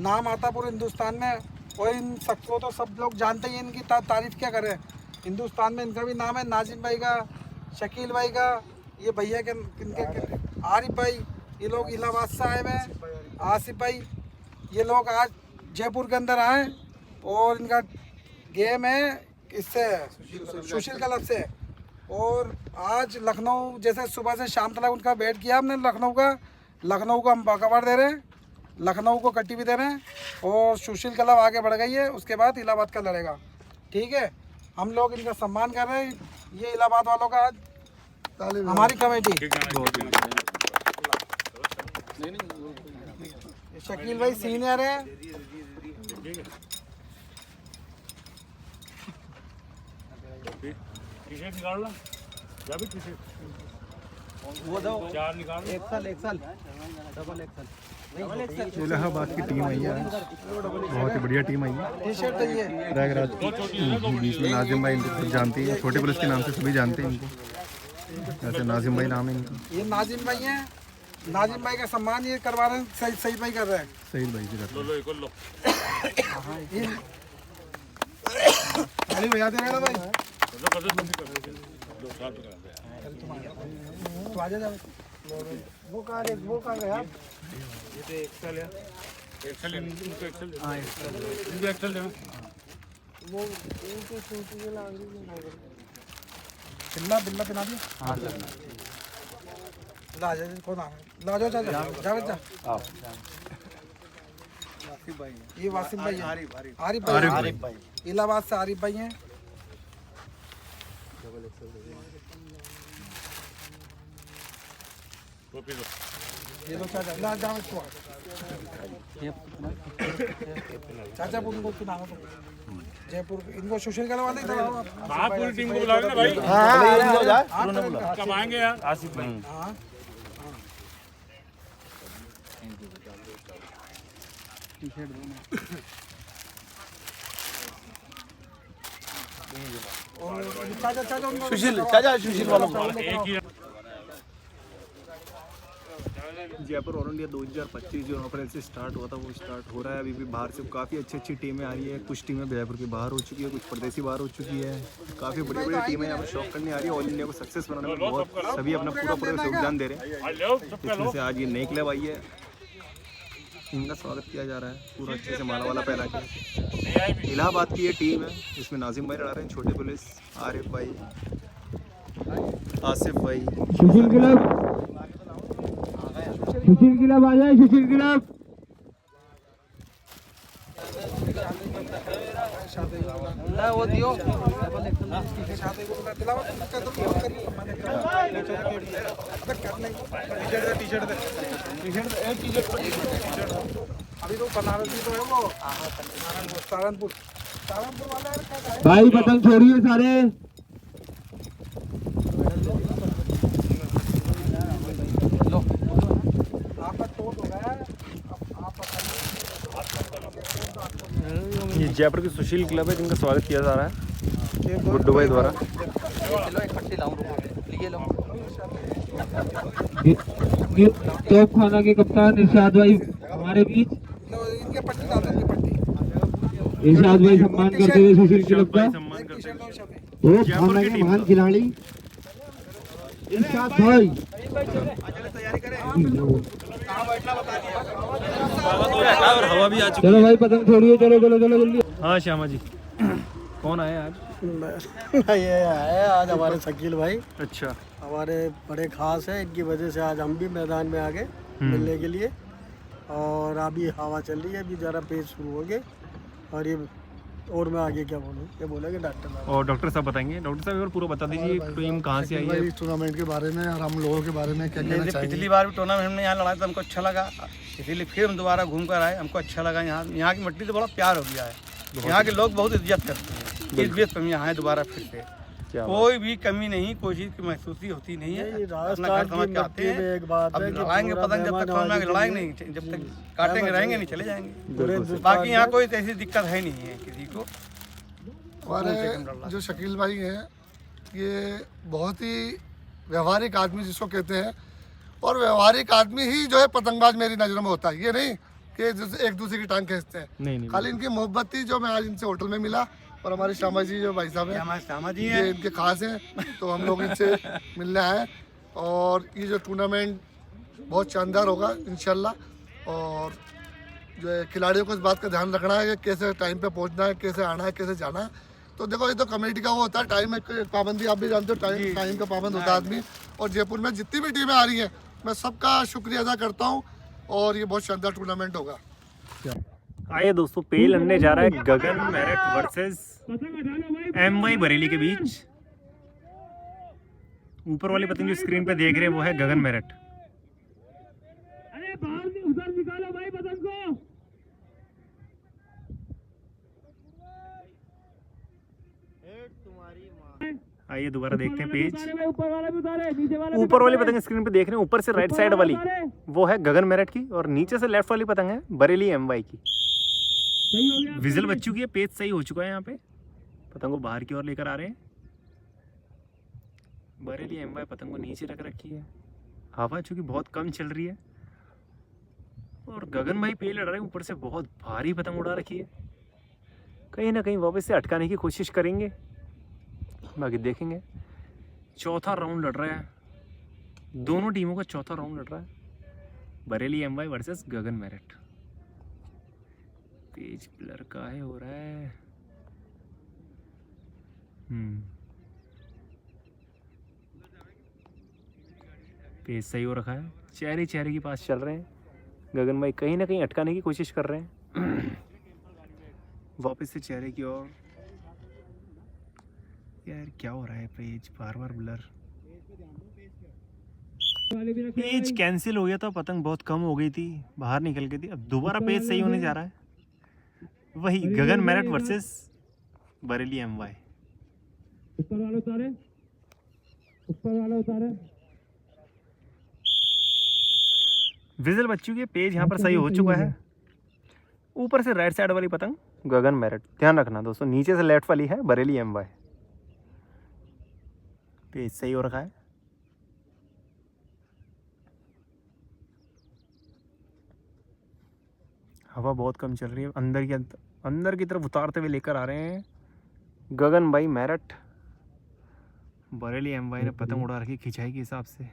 नाम आता पूरे हिंदुस्तान में। और इन सबको तो सब लोग जानते ही हैं, इनकी तारीफ़ क्या करें। हिंदुस्तान में इनका भी नाम है, नाजिम भाई का, शकील भाई का, ये भैया के आरिफ भाई, ये लोग इलाहाबाद से आए हुए हैं, आसिफ भाई, ये लोग आज जयपुर के अंदर आए और इनका गेम है इससे सुशील क्लब से। और आज लखनऊ जैसे सुबह से शाम तक उनका वेट किया हमने, लखनऊ को हम कवर दे रहे हैं, लखनऊ को कट्टी भी दे रहे हैं और सुशील क्लब आगे बढ़ गई है, उसके बाद इलाहाबाद का लड़ेगा। ठीक है, हम लोग इनका सम्मान कर रहे हैं, ये इलाहाबाद वालों का आज हमारी कमेटी। ये शकील भाई सीनियर है। इलाहाबाद की टीम आई है, बहुत ही बढ़िया टीम आई है। टी शर्ट है ये। प्रयागराज बीच में नाजिम भाई इनको सब जानते हैं, छोटे पुलिस के नाम से सभी जानते हैं इनको। ऐसे नाजिम भाई नाम है इनका। ये नाजिम भाई हैं। नाजिम भाई का सम्मान ये करवा रहे हैं, सही भाई कर रहे हैं। सही भाई जी करते ताली बजा दे रहे ना भाई। तो आजा जाओ। वो कहाँ गया? बिल्ला बना दिया। हाँ ला जा, कौन आ ला जाओ, जा ये वासिम भाई, आरिफ भाई इलाहाबाद से आरिफ भाई हैं। ये लो चाचा, ला जाओ इसको। चाचा उनको नाम है जयपुर, इनको सुशील गलवाल इधर आओ आप। पूरी टीम को बुलाओगे ना भाई। कब आएंगे यार आसिफ भाई। हाँ सुशील वालों को। जयपुर ऑल इंडिया 2025 जो अप्रैल से स्टार्ट हुआ था वो स्टार्ट हो रहा है। अभी भी बाहर से काफ़ी अच्छी टीमें आ रही है। कुछ टीमें जयपुर के बाहर हो चुकी है, कुछ परदेसी बाहर हो चुकी है। काफ़ी बड़ी बड़ी टीमें यहाँ पर शौक करने आ रही है। ऑल इंडिया को सक्सेस बनाने में बहुत सभी अपना पूरा योगदान दे रहे हैं। इसमें से आज ये नई क्लब आई है, इनका स्वागत किया जा रहा है पूरा अच्छे से माला वाला पहना के। इलाहाबाद की ये टीम है, इसमें नाजिम भाई लड़ा रहे हैं, छोटे पुलिस आरिफ भाई, आसिफ भाई। सुशील क्लब आ जाए, सुशील क्लब। वो दियो। अभी तो बनारसी तो है वो, सहारनपुर वाला है। भाई पतंग छोड़िए सारे। ये जयपुर की सुशील क्लब है जिनका स्वागत किया जा रहा है गुड्डू भाई द्वारा। तोपखाना के कप्तान इरशाद भाई हमारे बीच। इरशाद भाई सम्मान करते हुए सुशील क्लब का तोपखाना के महान खिलाड़ी इरशाद भाई। हवा भी आ चुकी चलो भाई पतंग छोड़िए, चलो जल्दी। हाँ श्यामा जी, कौन आए आज? ये है आज हमारे शकील भाई, अच्छा, हमारे बड़े खास है। इनकी वजह से आज हम भी मैदान में आ गए मिलने के लिए। और अभी हवा चल रही है, अभी ज़रा पेज शुरू हो गए। और ये और मैं आगे क्या बोलूँ, ये बोलेंगे डॉक्टर साहब। और डॉक्टर साहब बताएंगे। डॉक्टर साहब एक बार पूरा बता दीजिए टीम कहाँ से आई है, इस टूर्नामेंट के बारे में और हम लोगों के बारे में क्या कहना चाहेंगे। पिछली बार भी टूर्नामेंट में यहाँ लड़ा तो हमको अच्छा लगा, इसीलिए फिर हम दोबारा घूम कर आए। हमको अच्छा लगा। यहाँ की मिट्टी से बड़ा प्यार हो गया है। यहाँ के लोग बहुत इज्जत करते हैं। इस बेस पर हम यहाँ आए दोबारा फिर से। कोई भी कमी नहीं, कोई चीज़ की महसूसी होती नहीं है। अपना घर समझ के आते हैं। एक बात अब है लड़ाएंगे पतंग जब तक लड़ाएंगे नहीं, जब तक काटेंगे रहेंगे नहीं, चले जाएंगे। बाकी यहाँ कोई ऐसी दिक्कत है नहीं है किसी को। हमारे जो शकील भाई हैं ये बहुत ही व्यवहारिक आदमी जिसको कहते हैं। और व्यवहारिक आदमी ही जो है पतंगबाज मेरी नज़रों में होता है। ये नहीं कि जैसे एक दूसरे की टांग खींचते हैं। नहीं खाली इनकी मोहब्बत थी जो मैं आज इनसे होटल में मिला। और हमारे श्यामा जी जो भाई साहब हैं, श्यामा जी ये इनके खास हैं, तो हम लोग इनसे मिलने आए। और ये जो टूर्नामेंट बहुत शानदार होगा इंशाल्लाह। और जो है खिलाड़ियों को इस बात का ध्यान रखना है कि कैसे टाइम पे पहुंचना है, कैसे आना है, कैसे जाना है। तो देखो ये तो कमेटी का वो होता है, टाइम पाबंदी, आप भी जानते हो टाइम का पाबंद होता है आदमी। और जयपुर में जितनी भी टीमें आ रही हैं मैं सबका शुक्रिया अदा करता हूँ। और ये बहुत शानदार टूर्नामेंट होगा। आइए दोस्तों, पेल लड़ने जा रहा है गगन मेरठ वर्सेस MY बरेली के बीच। ऊपर वाली पतंग जो स्क्रीन पे देख रहे हैं वो है गगन मेरठ। दोबारा देखते हैं पेज। ऊपर वाला भी उतारे, नीचे वाला ऊपर वाली पतंग स्क्रीन पे देख रहे हैं, ऊपर से राइट साइड वाली वो है गगन मेरठ की, और नीचे से लेफ्ट वाली पतंग है बरेली एमवाई की। सही हो गया। विजिल बच चुकी है, पेज सही हो चुका है। यहाँ पे पतंग को बाहर की ओर लेकर आ रहे हैं। बरेली एमवाई पतंग को नीचे रख रखी है। हवा चूंकि बहुत कम चल रही है और गगन भाई पेड़ लड़ रहे हैं, ऊपर से बहुत भारी पतंग उड़ा रखी है। कहीं ना कहीं वापस से अटकाने की कोशिश करेंगे, बाकी देखेंगे। चौथा राउंड लड़ रहा है, दोनों टीमों का चौथा राउंड लड़ रहा है। Bareilly MY versus Gagan Meerut. Page blur का है, हो रहा है। पेज सही हो रखा है, चेहरे चेहरे के पास चल रहे हैं। गगन भाई कहीं ना कहीं अटकाने की कोशिश कर रहे हैं। वापस से चेहरे की ओर। यार क्या हो रहा है, पेज बार बार ब्लर। पेज कैंसिल हो गया था, पतंग बहुत कम हो गई थी, बाहर निकल गई थी। अब दोबारा पेज सही होने जा रहा है। वही गगन मेरठ वर्सेस बरेली एमवाई। ऊपर वाला उतारे, ऊपर वाला उतारे। विजिल बच चुकी है, पेज यहाँ पर सही हो चुका है। ऊपर से राइट साइड वाली पतंग गगन मेरठ। ध्यान रखना दोस्तों, नीचे से लेफ्ट वाली है बरेली एमवाई। पेज सही हो रखा है। हवा बहुत कम चल रही है, अंदर की तरफ उतारते हुए लेकर आ रहे हैं गगन भाई मेरठ। बरेली एमवाई ने पतंग उड़ा रखी खिंचाई के हिसाब से।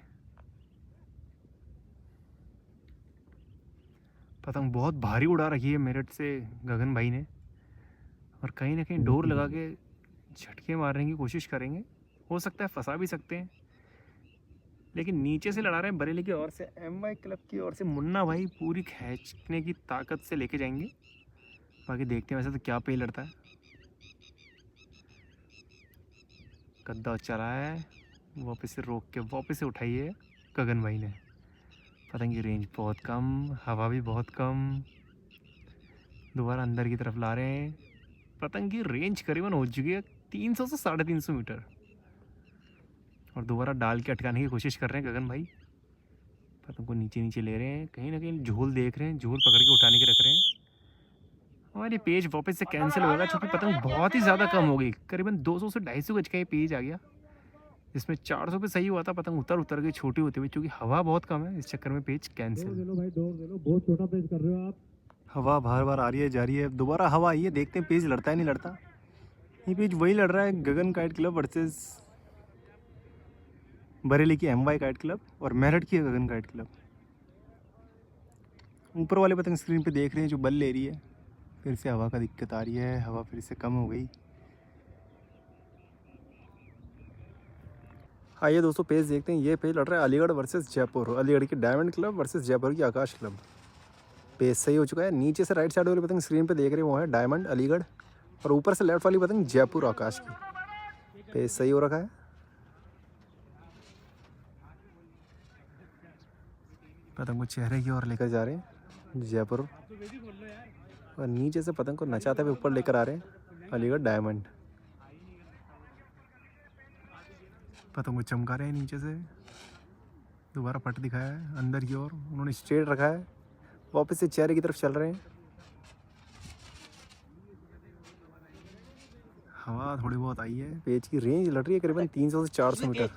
पतंग बहुत भारी उड़ा रखी है मेरठ से गगन भाई ने, और कहीं ना कहीं डोर लगा के झटके मारने की कोशिश करेंगे। हो सकता है फंसा भी सकते हैं, लेकिन नीचे से लड़ा रहे हैं बरेली की ओर से। एमवाई क्लब की ओर से मुन्ना भाई पूरी खींचने की ताकत से लेके जाएंगे। बाकी देखते हैं वैसे तो क्या पे लड़ता है। गद्दा चला है, वापस से रोक के वापस से उठाइए गगन भाई ने। पतंग की रेंज बहुत कम, हवा भी बहुत कम। दोबारा अंदर की तरफ ला रहे हैं। पतंग की रेंज करीबन हो चुकी है 300 से 350 मीटर, और दोबारा डाल के अटकाने की कोशिश कर रहे हैं गगन भाई। पतंग को नीचे नीचे ले रहे हैं, कहीं ना कहीं झोल देख रहे हैं, झोल पकड़ के उठाने के रख रहे हैं। और ये पेज वापस से कैंसिल होगा, क्योंकि पतंग बहुत ही ज़्यादा कम हो गई। करीबन 200 से 250 गज का ये पेज आ गया, जिसमें 400 पे सही हुआ था। पतंग उतर गई छोटी होती हुई, क्योंकि हवा बहुत कम है, इस चक्कर में पेज कैंसिल। दे लो भाई, डोर दे लो, बहुत छोटा पेज कर रहे हो आप। हवा बार बार आ रही है, जा रही है। दोबारा हवा आई है, देखते हैं पेज लड़ता है नहीं लड़ता। ये पेज वही लड़ रहा है, गगन काइट क्लब वर्सेस बरेली की एमवाई काइट क्लब और मेरठ की गगन काइट क्लब। ऊपर वाले पतंग स्क्रीन पे देख रहे हैं जो बल ले रही है। फिर से हवा का दिक्कत आ रही है, हवा फिर से कम हो गई। आइए दोस्तों पेज देखते हैं। ये पेज लड़ रहा है अलीगढ़ वर्सेस जयपुर। अलीगढ़ की डायमंड क्लब वर्सेस जयपुर की आकाश क्लब। पेज सही हो चुका है। नीचे से राइट साइड वाली पतंग स्क्रीन पे देख रहे हैं वो है डायमंड अलीगढ़, और ऊपर से लेफ्ट वाली पतंग जयपुर आकाश की। पेज सही हो रखा है। पतंग को चेहरे की ओर लेकर जा रहे हैं जयपुर, और नीचे से पतंग को नचाते हुए ऊपर लेकर आ रहे हैं अलीगढ़ डायमंड। पतंग को चमका रहे हैं नीचे से। दोबारा पट दिखाया है अंदर की ओर, उन्होंने स्ट्रेट रखा है। वापस से चेहरे की तरफ चल रहे हैं। हवा थोड़ी बहुत आई है। पेज की रेंज लड़ रही है करीबन 300 से 400 मीटर।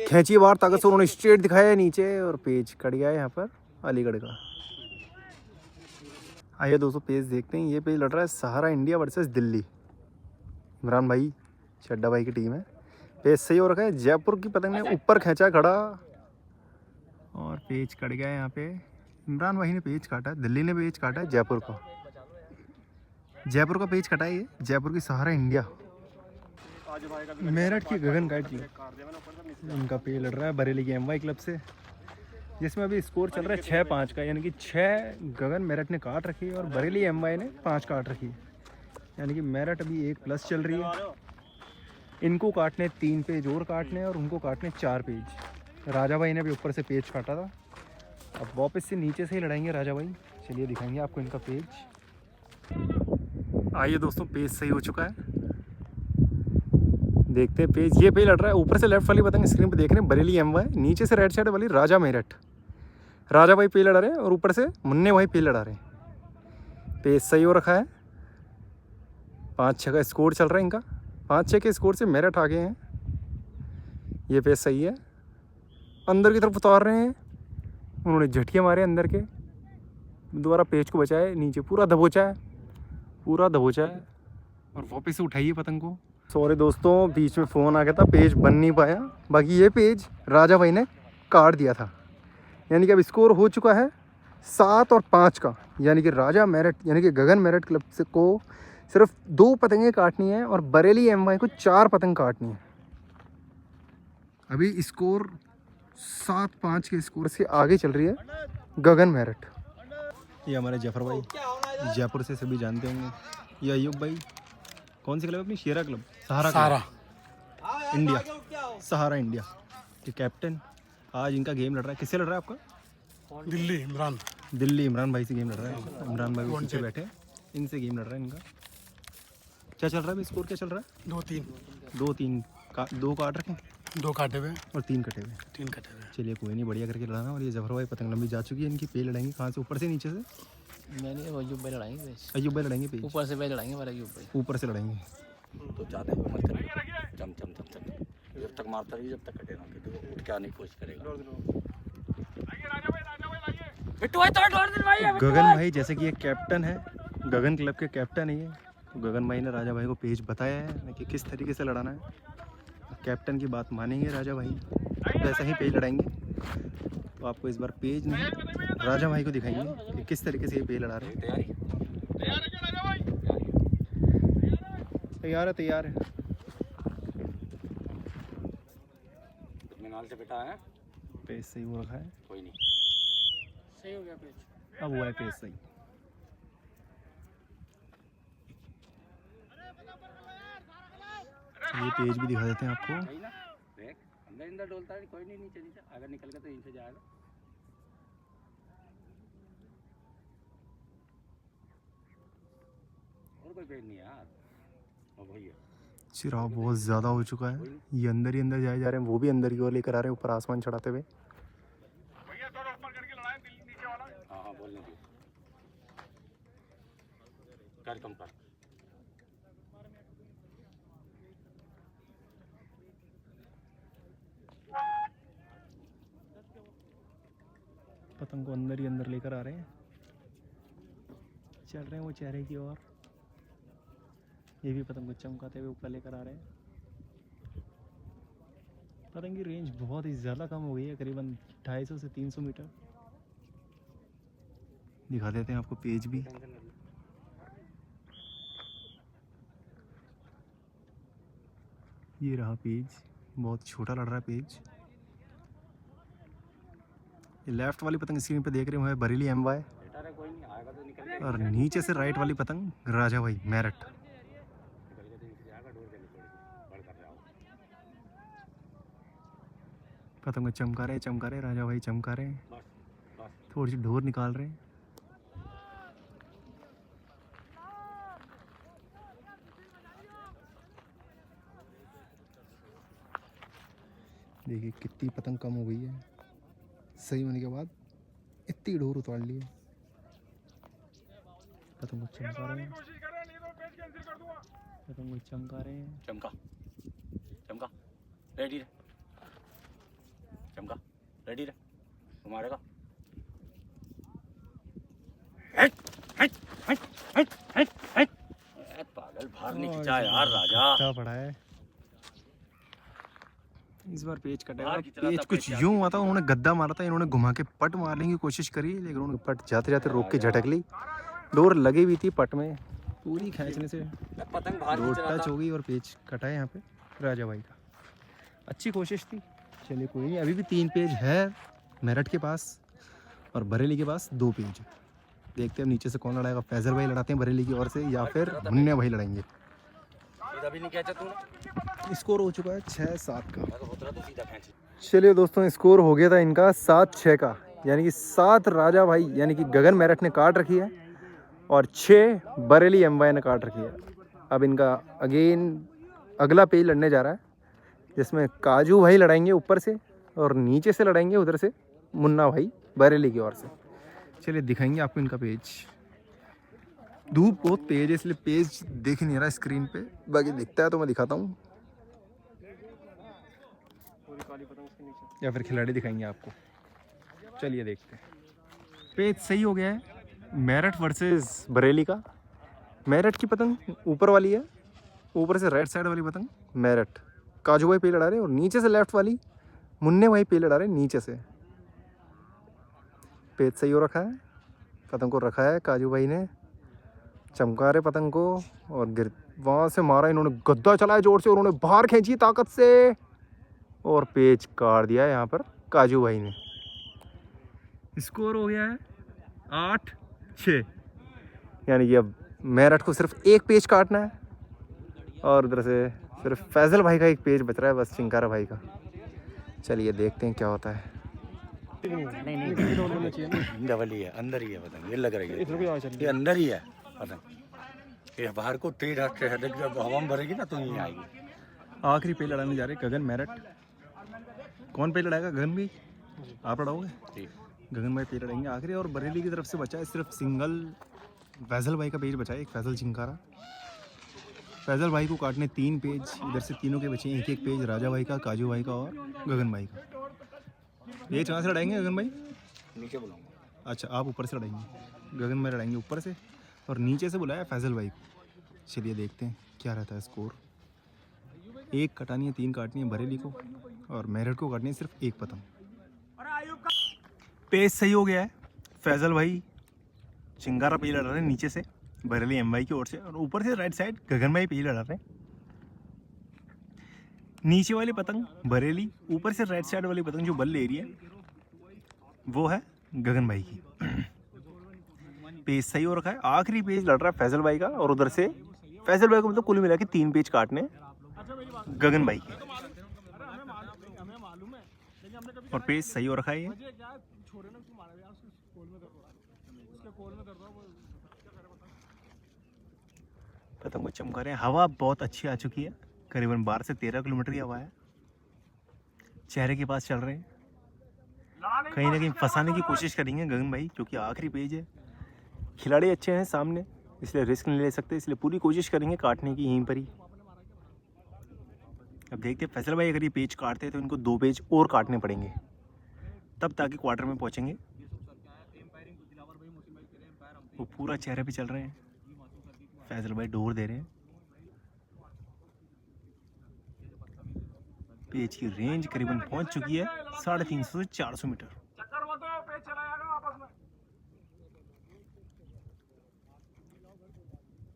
खींची बार ताकत से उन्होंने स्ट्रेट दिखाया है नीचे, और पेज कट गया है यहाँ पर अलीगढ़ का। आइए दोस्तों पेज देखते हैं। ये पेज लड़ रहा है सहारा इंडिया वर्सेस दिल्ली। इमरान भाई चड्डा भाई की टीम है। पेज सही हो रखा है। जयपुर की पतंग ने ऊपर खींचा खड़ा, और पेज कट गया है यहाँ पे। इमरान भाई ने पेज काटा है, दिल्ली ने पेज काटा है जयपुर का। जयपुर का पेज कटा है ये, जयपुर की सहारा इंडिया। मेरठ की गगन काइट क्लब, उनका पेज लड़ रहा है बरेली की एमवाई क्लब से, जिसमें अभी स्कोर चल रहा है 6-5 का। यानी कि 6 गगन मेरठ ने काट रखी है और बरेली एमवाई ने 5 काट रखी है। यानी कि मेरठ अभी 1+ चल रही है। इनको काटने 3 पेज और काटने, और उनको काटने 4 पेज। राजा भाई ने अभी ऊपर से पेज काटा था, अब वापस से नीचे से ही लड़ाएंगे राजा भाई। चलिए दिखाएंगे आपको इनका पेज। आइए दोस्तों पेज सही हो चुका है। देखते हैं पेज, ये पेज लड़ रहा है। ऊपर से लेफ्ट वाली पतंग स्क्रीन पे देख रहे हैं बरेली एमवाई, नीचे से राइट साइड वाली राजा मेरठ। राजा भाई पेज लड़ा रहे हैं और ऊपर से मुन्ने भाई पेज लड़ा रहे हैं। पेज सही हो रखा है, 5-6 का स्कोर चल रहा है इनका। 5-6 के स्कोर से मेरठ आगे हैं। ये पेज सही है, अंदर की तरफ उतार रहे हैं। उन्होंने झटिया मारे अंदर के, दोबारा पेज को बचाए, नीचे पूरा दबोचा है, पूरा दबोचा है और वापस से उठाइए पतंग को। सॉरी दोस्तों, बीच में फ़ोन आ गया था, पेज बन नहीं पाया। बाकी ये पेज राजा भाई ने काट दिया था, यानी कि अब स्कोर हो चुका है 7 और 5 का। यानी कि राजा मेरठ यानी कि गगन मेरठ क्लब से को सिर्फ 2 पतंगें काटनी है और बरेली एमवाई को 4 पतंग काटनी है। अभी स्कोर 7-5 के स्कोर से आगे चल रही है गगन मेरठ। ये हमारे जफर भाई जयपुर से सभी जानते होंगे। ये अयूब भाई, कौन सी क्लब है अपनी? शेरा क्लब, सहारा इंडिया, सहारा इंडिया के कैप्टन। आज इनका गेम लड़ रहा है। किससे लड़ रहा है आपका? दिल्ली इमरान भाई से गेम लड़ रहा है। इमरान भाई पीछे बैठे, इनसे गेम लड़ रहा है इनका। क्या चल रहा है? स्कोर क्या चल रहा है? 2-3 2 काट रखे, 2 काटे हुए और 3 कटे हुए। 3 कटे हुए। चलिए कोई नहीं, बढ़िया करके लड़ाना। और ये जफर भाई पतंग लंबी जा चुकी है इनकी। पे लड़ाएंगे कहाँ से? ऊपर से नीचे से? मैंने अयूब भाई लड़ाएंगे, अयूब भाई लड़ाएंगे पे, ऊपर से भाई लड़ाएंगे, वाला अयूब भाई ऊपर से लड़ाएंगे। तो ज़्यादा ही मत करिए, चम जब तक मारता रहिए, जब तक कटे ना, क्योंकि उठ के आने की कोशिश करेगा। गगन भाई जैसे कि ये कैप्टन है, गगन क्लब के कैप्टन है ये, तो गगन भाई ने राजा भाई को पेज बताया है कि किस तरीके से लड़ाना है। कैप्टन की बात मानेंगे राजा भाई, वैसा ही पेज लड़ाएंगे। तो आपको इस बार पेज नहीं, राजा भाई को दिखाएंगे कि किस तरीके से ये पेज लड़ा रहे हैं। तैयार है। मीनाल से बैठा है, पेज सही हो रखा है, कोई नहीं, सही हो गया पेज। अब हुआ है पेज सही। ये पेज भी दिखा देते हैं आपको। अंदर डोलता है, कोई नहीं, नीचे अगर निकल गया तो नीचे जाएगा। और कोई पेज नहीं है यार, भैया चिराग बहुत ज़्यादा हो चुका है। ये अंदर ही अंदर जाए जा रहे हैं, वो भी अंदर की ओर लेकर आ रहे हैं, ऊपर आसमान चढ़ाते हुए। हाँ बोलने दो, कर कम कर। पतंग को अंदर ही अंदर लेकर आ रहे हैं, चल रहे हैं वो चेहरे की ओर। ये भी पतंग को चमकाते हुए ऊपर लेकर आ रहे हैं। पतंग की रेंज बहुत ही ज़्यादा कम हो गई है, करीबन 250 से 300 मीटर। दिखा देते हैं आपको पेज भी। ये रहा पेज, बहुत छोटा लड़ रहा है पेज। ये लेफ्ट वाली पतंग स्क्रीन पे देख रहे हो बरेली एमवाई, और नीचे से राइट वाली पतंग राजा भाई मेरठ। पतंग को चमका रहे राजा भाई, चमका रहे हैं, थोड़ी सी ढोर निकाल रहे हैं। देखिए कितनी पतंग कम हो गई है, सही होने के बाद इतनी ढोर उतार ली है। पतंग को चमका रहे हैं, पतंग को चमका रहे हैं। चमका रेडी रहे, चमका रेडी रहे, मारेगा। पागल बाहर नहीं खींचा यार राजा, क्या पड़ा है इस बार पेज कटेगा। पेज कुछ यूं हुआ था, उन्होंने गद्दा मारा था, इन्होंने घुमा के पट मारने की कोशिश करी, लेकिन उन्होंने पट जाते जाते रोक के झटक ली। डोर लगी हुई थी पट में, पूरी खींचने से डोर टच हो गई और पेज कटा है यहाँ पे राजा भाई का। अच्छी कोशिश थी, चलिए कोई नहीं। अभी भी 3 पेज है मेरठ के पास और बरेली के पास 2 पेज। देखते हैं नीचे से कौन लड़ाएगा। फैजल भाई लड़ाते हैं बरेली की ओर से या फिर मुन्ने भाई लड़ाएंगे। अभी नहीं खींचा तूने, स्कोर हो चुका है 6-7 का। तो सीधा खींच। चलिए दोस्तों, स्कोर हो गया था इनका 7-6 का, यानी कि 7 राजा भाई यानी कि गगन मेरठ ने काट रखी है और 6 बरेली एमवाई ने काट रखी है। अब इनका अगेन अगला पेज लड़ने जा रहा है, जिसमें काजू भाई लड़ाएंगे ऊपर से और नीचे से लड़ाएंगे उधर से मुन्ना भाई बरेली की ओर से। चलिए दिखाएंगे आपको इनका पेज। धूप बहुत तेज है इसलिए पेज देख नहीं रहा स्क्रीन पे, बाकी दिखता है तो मैं दिखाता हूँ, या फिर खिलाड़ी दिखाएंगे आपको। चलिए देखते हैं। पेज सही हो गया है, मेरठ वर्सेस बरेली का। मेरठ की पतंग ऊपर वाली है, ऊपर से राइट साइड वाली पतंग मेरठ, काजू भाई पे लड़ा रहे, और नीचे से लेफ्ट वाली मुन्ने भाई पे लड़ा रहे नीचे से। पेज सही हो रखा है, पतंग को रखा है काजू भाई ने, चमका रहे पतंग को, और गिर वहाँ से मारा इन्होंने, गद्दा चलाया जोर से, उन्होंने बाहर खींची ताकत से और पेज काट दिया यहाँ पर काजू भाई ने। स्कोर हो गया है 8-6, यानी कि अब मेरठ को सिर्फ एक पेज काटना है और उधर से सिर्फ फैजल भाई का एक पेज बच रहा है बस, चिंकारा भाई का। चलिए देखते हैं क्या होता है। नहीं डबल ही है, अंदर ही है पतंग, ये लग रही है ये अंदर ही है पतंग, ये बाहर को तेज हाथ से जब हवा में भरेगी ना तो यहीं आएगी। आखिरी पेज लड़ाने जा रहे गगन मेरठ। कौन पेज लड़ाएगा? गगन भाई आप लड़ाओगे? गगन भाई पेज लड़ाएंगे आखिरी, और बरेली की तरफ से बचा है सिर्फ सिंगल फैजल भाई का पेज बचा है, एक फैजल चिंकारा। फैजल भाई को काटने 3 पेज, इधर से तीनों के बचे एक एक पेज, राजा भाई का, काजू भाई का और गगन भाई का। ये कहाँ से लड़ाएंगे गगन भाई? नीचे बुलाऊंगा। अच्छा आप ऊपर से लड़ाएंगे, गगन भाई लड़ाएंगे ऊपर से, और नीचे से बुलाया फैजल भाई को। चलिए देखते हैं क्या रहता है स्कोर। 1 कटानी है, 3 काटनी है बरेली को, और मेरठ को काटनी है सिर्फ 1 पतंग। पेज सही हो गया है, फैजल भाई चिंगारा पेज लड़ा रहे हैं नीचे से बरेली एम भाई की ओर से, और ऊपर से राइट साइड गगन भाई पेज लड़ा रहे हैं। नीचे वाली पतंग बरेली, ऊपर से राइट साइड वाली पतंग जो बल ले रही है वो है गगन भाई की। पेज सही हो रखा है, आखिरी पेज लड़ रहा है फैजल भाई का, और उधर से फैजल भाई को मतलब कुल मिला के 3 पेज काटने गगन भाई के, और पेज सही हो रखा है। ये पतंग को चमका रहे हैं, हवा बहुत अच्छी आ चुकी है, करीबन 12 से 13 किलोमीटर की हवा है। चेहरे के पास चल रहे हैं, कहीं ना कहीं फंसाने की कोशिश करेंगे गगन भाई, क्योंकि आखिरी पेज है। खिलाड़ी अच्छे हैं सामने, इसलिए रिस्क नहीं ले सकते, इसलिए पूरी कोशिश करेंगे काटने की यहीं पर ही। अब देखते हैं फैसल भाई अगर ये पेज काटते हैं तो इनको 2 पेज और काटने पड़ेंगे, तब ताकि क्वार्टर में पहुंचेंगे। वो पूरा चेहरे पे चल रहे हैं, फैजल भाई डोर दे रहे हैं। पेज की रेंज करीबन पहुंच चुकी है 350 से 400 मीटर।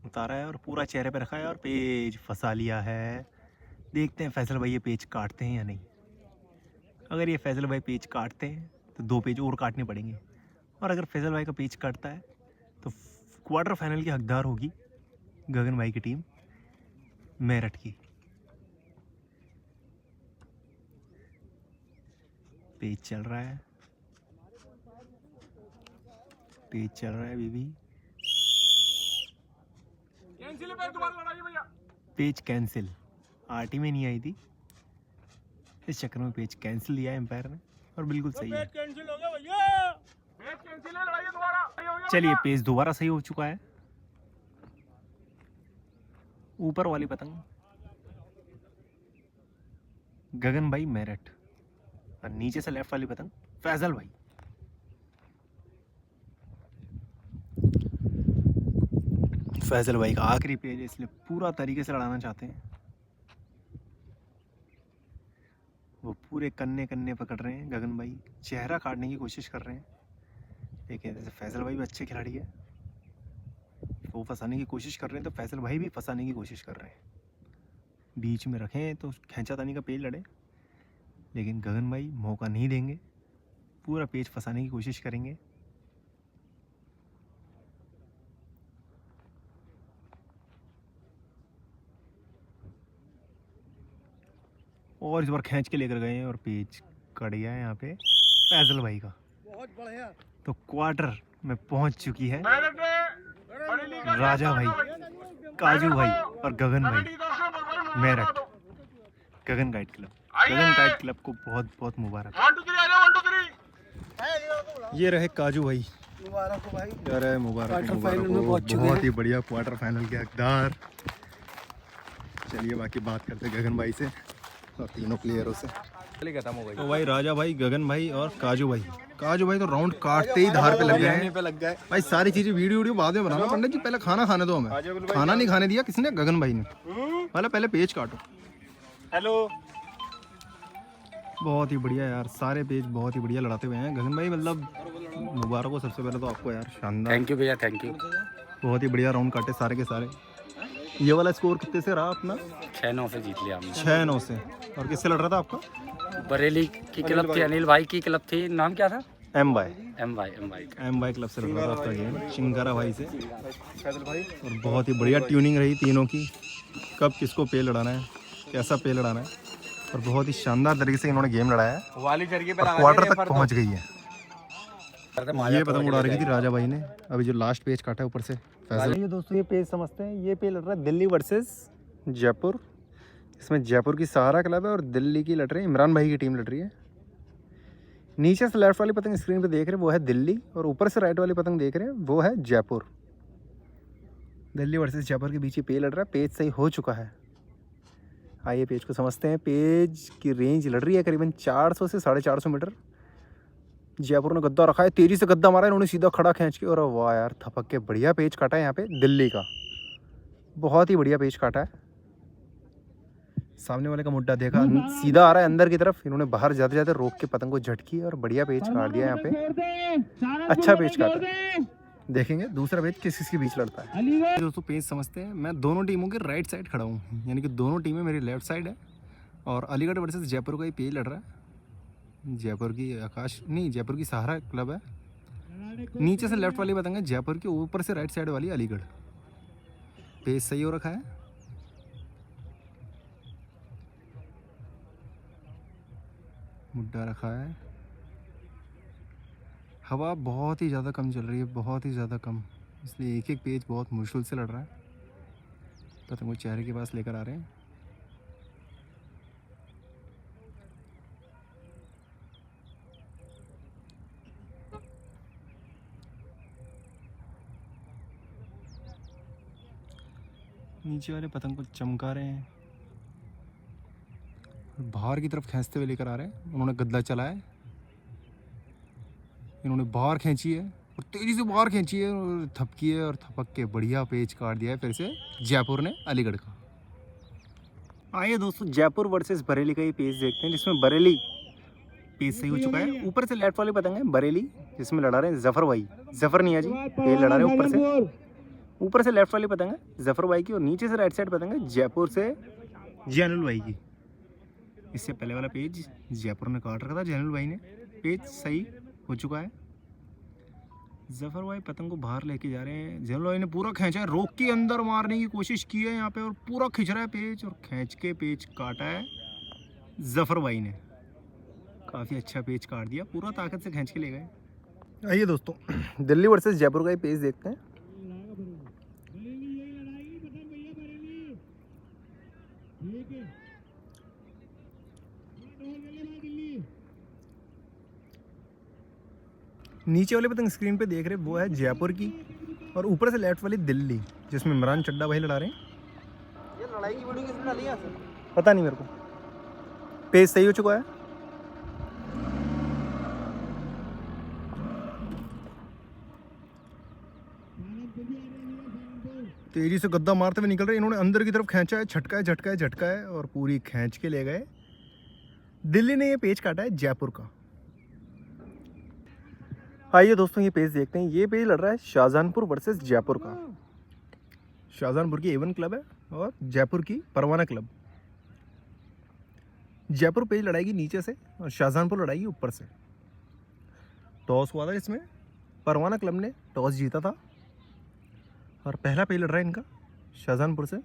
उतारा है और पूरा चेहरे पे रखा है और पेज फंसा लिया है। देखते हैं फैजल भाई ये पेज काटते हैं या नहीं। अगर ये फैजल भाई पेज काटते हैं तो 2 पेज और काटने पड़ेंगे, और अगर फैजल भाई का पेज काटता है तो क्वार्टर फाइनल की हकदार होगी गगन भाई की टीम मेरठ की। पेज चल रहा है, पेज चल रहा है बीबी। पेज कैंसिल, आरटी में नहीं आई थी, इस चक्कर में पेज कैंसिल दिया एम्पायर ने, और बिल्कुल सही है। चलिए पेज दोबारा सही हो चुका है। ऊपर वाली पतंग गगन भाई मेरठ, और नीचे से लेफ्ट वाली पतंग फैजल भाई। फैजल भाई का आखिरी पेज है, इसलिए पूरा तरीके से लड़ाना चाहते हैं। वो पूरे कन्ने कन्ने पकड़ रहे हैं, गगन भाई चेहरा काटने की कोशिश कर रहे हैं। देखिए जैसे फैजल भाई भी अच्छे खिलाड़ी है, वो फंसाने की कोशिश कर रहे हैं तो फैजल भाई भी फंसाने की कोशिश कर रहे हैं। बीच में रखें तो खींचातानी का पेज लड़े, लेकिन गगन भाई मौका नहीं देंगे, पूरा पेज फंसाने की कोशिश करेंगे। और इस बार खींच के लेकर गए हैं और पेज कट गया है यहाँ पे फैजल भाई का। बहुत बढ़िया। तो क्वार्टर में पहुंच चुकी है राजा भाई, काजू भाई और गगन भाई। मेरठ गगन गाइड क्लब। गगन गाइड क्लब को बहुत बहुत मुबारक। ये रहे काजू भाई, मुबारक हो भाई, यार मुबारक क्वार्टर हो, फाइनल मुबारक में हो, पहुंच चुके बहुत हैं। ही बढ़िया क्वार्टर फाइनल के हकदार। चलिए बाकी बात करते हैं गगन भाई से और तीनों प्लेयरों से। खत्म हो गई। तो भाई राजा भाई, गगन भाई और काजू भाई। काजू भाई तो राउंड काटते ही धार पे लग गए हैं भाई। सारी चीजें वीडियो बाद में बनाना। पंडित जी पहले खाना खाने दो हमें। खाना नहीं खाने दिया किसने? गगन भाई ने। पहले पेज काटो। हेलो। बहुत ही बढ़िया यार, सारे पेज बहुत ही बढ़िया लड़ाते हुए हैं गगन भाई। मतलब मुबारक हो सबसे पहले तो आपको यार, शानदार। थैंक यू भैया, थैंक यू। बहुत ही बढ़िया राउंड काटे सारे के सारे। ये वाला स्कोर कितने से रहा अपना? 6-9 से जीत लिया हमने। 6-9 से। और किससे लड़ रहा था आपका? बरेली की क्लब थी, अनिल भाई की क्लब थी, नाम क्या था? एम बाई क्लब से लड़ रहा था आपका गेम, चिंगारा भाई से। और बहुत ही बढ़िया ट्यूनिंग रही तीनों की, कब किसको पे लड़ाना है, कैसा पे लड़ाना है। और बहुत ही शानदार तरीके से इन्होंने गेम लड़ाया है वाली जरिए पे और क्वार्टर तक पहुंच गई है। ये पतंग उड़ा रखी थी राजा भाई ने। अभी जो लास्ट पेज काटा है ऊपर से फैसल। ये दोस्तों ये पेज समझते हैं। ये पेज लड़ रहा है दिल्ली वर्सेस जयपुर। इसमें जयपुर की सहारा क्लब है और दिल्ली की लड़ रही है, इमरान भाई की टीम लड़ रही है। नीचे से लेफ्ट वाली पतंग स्क्रीन पे देख रहे हैं वो है दिल्ली, और ऊपर से राइट वाली पतंग देख रहे हैं वो है जयपुर। दिल्ली वर्सेस जयपुर के बीच ये पेज लड़ रहा है। पेज सही हो चुका है। आइए पेज को समझते हैं। पेज की रेंज लड़ रही है करीबन 400 से 450 मीटर। जयपुर ने गद्दा रखा है, तेजी से गद्दा मारा है इन्होंने सीधा खड़ा खींच के। और वाह यार, थपक के बढ़िया पेज काटा है यहाँ पे दिल्ली का। बहुत ही बढ़िया पेज काटा है। सामने वाले का मुड्डा देखा, सीधा आ रहा है अंदर की तरफ। इन्होंने बाहर जाते जाते रोक के पतंग को झटकी और बढ़िया पेज काट दिया यहाँ पे। अच्छा पेज काटा। देखेंगे दूसरा पेज किस किसके बीच लड़ता है। दोस्तों पेज समझते हैं। मैं दोनों टीमों के राइट साइड खड़ा हूँ, यानी कि दोनों टीमें मेरी लेफ्ट साइड है। और अलीगढ़ वर्सेस जयपुर का ये पेज लड़ रहा है। जयपुर की सहारा क्लब है। नीचे से लेफ्ट वाली पतंग है जयपुर की, ऊपर से राइट साइड वाली अलीगढ़। पेज सही हो रखा है। मुड्डा रखा है। हवा बहुत ही ज़्यादा कम चल रही है, बहुत ही ज़्यादा कम, इसलिए एक एक पेज बहुत मुश्किल से लड़ रहा है। पतंग को चेहरे के पास लेकर आ रहे हैं। नीचे वाले पतंग को चमका रहे हैं, बाहर की तरफ खींचते हुए लेकर आ रहे हैं। उन्होंने गद्दा चलाया है, इन्होंने बाहर खींची है और तेज़ी से बाहर खींची है और थपकी है और थपक के बढ़िया पेज काट दिया है फिर से जयपुर ने अलीगढ़ का। आइए दोस्तों जयपुर वर्सेस बरेली का ये पेज देखते हैं, जिसमें बरेली पेज सही हो चुका है। ऊपर से लेफ्ट वाली पतंग है बरेली, जिसमें लड़ा रहे हैं जफर भाई। जफर नहीं है जी, पेज लड़ा रहे हैं ऊपर से लेफ्ट वाली पतंग है जफर भाई की, और नीचे से राइट साइड पतंग है जयपुर से जैनुल भाई की। इससे पहले वाला पेज जयपुर ने काट रखा था, जैनुल भाई ने। पेज सही हो चुका है। जफर भाई पतंग को बाहर लेके जा रहे हैं। जैनुल भाई ने पूरा खींचा है, रोक के अंदर मारने की कोशिश की है यहाँ पे, और पूरा खींच रहा है पेज, और खींच के पेज काटा है जफर भाई ने। काफ़ी अच्छा पेज काट दिया, पूरा ताकत से खींच के ले गए। आइए दोस्तों दिल्ली वर्सेस जयपुर का ये पेज देखते हैं। नीचे वाले पतंग स्क्रीन पे देख रहे वो है जयपुर की, और ऊपर से लेफ्ट वाली दिल्ली, जिसमें इमरान चड्डा भाई लड़ा रहे हैं। ये लड़ाई की वीडियो किसने डाली है? पता नहीं मेरे को। पेज सही हो चुका है। तेजी से गद्दा मारते हुए निकल रहे, इन्होंने अंदर की तरफ खींचा है, झटका है और पूरी खींच के ले गए। दिल्ली ने ये पेज काटा है जयपुर का। आइए दोस्तों ये पेज देखते हैं। ये पेज लड़ रहा है शाहजहानपुर वर्सेस जयपुर का। शाहजहानपुर की A1 क्लब है और जयपुर की परवाना क्लब। जयपुर पेज लड़ाएगी नीचे से और शाहजहानपुर लड़ाएगी ऊपर से। टॉस हुआ था इसमें, परवाना क्लब ने टॉस जीता था और पहला पेज लड़ रहा है इनका शाहजहानपुर से।